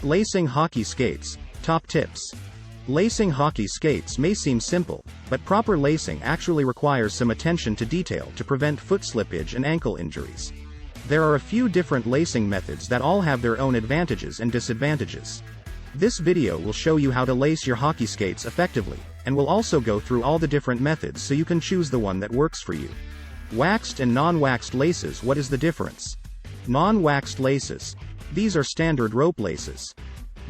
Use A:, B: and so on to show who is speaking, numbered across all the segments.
A: Lacing hockey skates. Top tips. Lacing hockey skates may seem simple, but proper lacing actually requires some attention to detail to prevent foot slippage and ankle injuries. There are a few different lacing methods that all have their own advantages and disadvantages. This video will show you how to lace your hockey skates effectively, and will also go through all the different methods so you can choose the one that works for you. Waxed and non-waxed laces. What is the difference? Non-waxed laces. These are standard rope laces.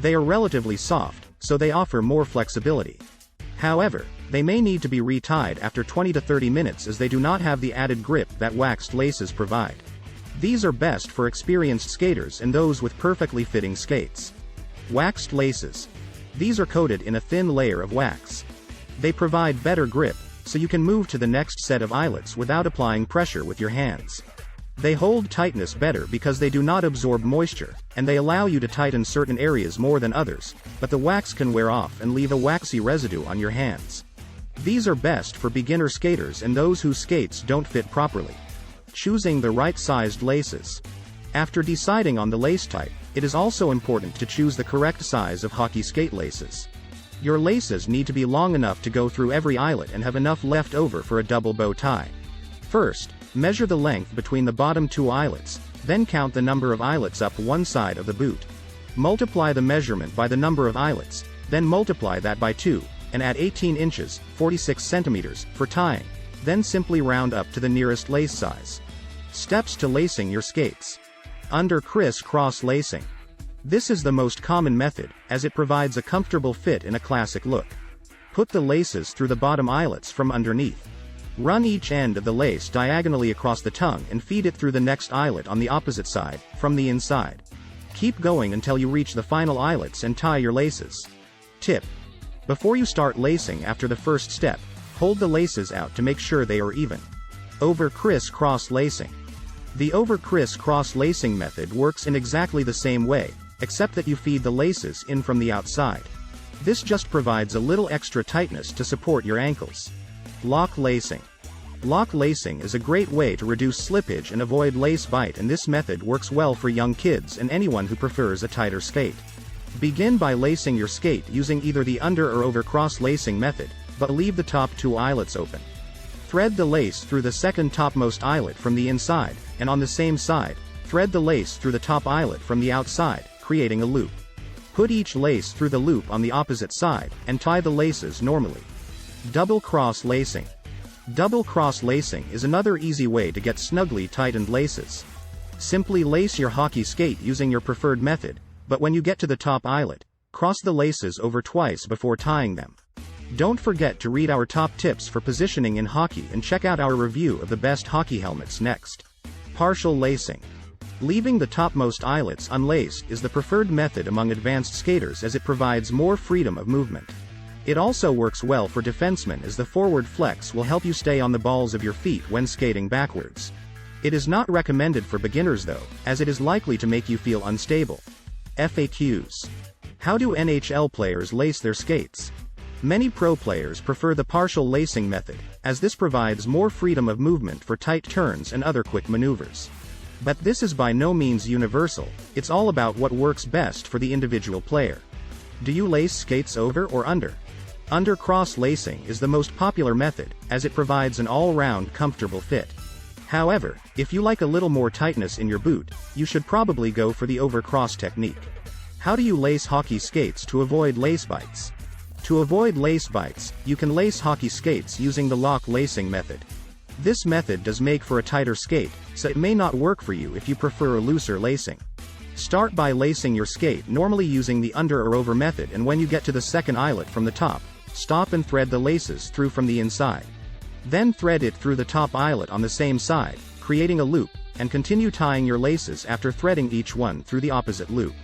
A: They are relatively soft, so they offer more flexibility. However, they may need to be retied after 20 to 30 minutes as they do not have the added grip that waxed laces provide. These are best for experienced skaters and those with perfectly fitting skates. Waxed laces. These are coated in a thin layer of wax. They provide better grip, so you can move to the next set of eyelets without applying pressure with your hands. They hold tightness better because they do not absorb moisture, and they allow you to tighten certain areas more than others, but the wax can wear off and leave a waxy residue on your hands. These are best for beginner skaters and those whose skates don't fit properly. Choosing the right-sized laces. After deciding on the lace type, it is also important to choose the correct size of hockey skate laces. Your laces need to be long enough to go through every eyelet and have enough left over for a double bow tie. First, measure the length between the bottom two eyelets, then count the number of eyelets up one side of the boot. Multiply the measurement by the number of eyelets, then multiply that by 2, and add 18 inches, 46 centimeters, for tying. Then simply round up to the nearest lace size. Steps to lacing your skates. Under criss-cross lacing. This is the most common method, as it provides a comfortable fit in a classic look. Put the laces through the bottom eyelets from underneath. Run each end of the lace diagonally across the tongue and feed it through the next eyelet on the opposite side, from the inside. Keep going until you reach the final eyelets and tie your laces. Tip. Before you start lacing after the first step, hold the laces out to make sure they are even. Over criss-cross lacing. The over criss-cross lacing method works in exactly the same way, except that you feed the laces in from the outside. This just provides a little extra tightness to support your ankles. Lock lacing. Lock lacing is a great way to reduce slippage and avoid lace bite, and this method works well for young kids and anyone who prefers a tighter skate. Begin by lacing your skate using either the under or over cross lacing method, but leave the top two eyelets open. Thread the lace through the second topmost eyelet from the inside, and on the same side, thread the lace through the top eyelet from the outside, creating a loop. Put each lace through the loop on the opposite side, and tie the laces normally. Double cross lacing. Double cross lacing is another easy way to get snugly tightened laces. Simply lace your hockey skate using your preferred method, but when you get to the top eyelet, cross the laces over twice before tying them. Don't forget to read our top tips for positioning in hockey and check out our review of the best hockey helmets next. Partial lacing. Leaving the topmost eyelets unlaced is the preferred method among advanced skaters as it provides more freedom of movement. It also works well for defensemen as the forward flex will help you stay on the balls of your feet when skating backwards. It is not recommended for beginners though, as it is likely to make you feel unstable. FAQs. How do NHL players lace their skates? Many pro players prefer the partial lacing method, as this provides more freedom of movement for tight turns and other quick maneuvers. But this is by no means universal, it's all about what works best for the individual player. Do you lace skates over or under? Under cross lacing is the most popular method, as it provides an all-round comfortable fit. However, if you like a little more tightness in your boot, you should probably go for the over cross technique. How do you lace hockey skates to avoid lace bites? To avoid lace bites, you can lace hockey skates using the lock lacing method. This method does make for a tighter skate, so it may not work for you if you prefer a looser lacing. Start by lacing your skate normally using the under or over method, and when you get to the second eyelet from the top, stop and thread the laces through from the inside. Then thread it through the top eyelet on the same side, creating a loop, and continue tying your laces after threading each one through the opposite loop.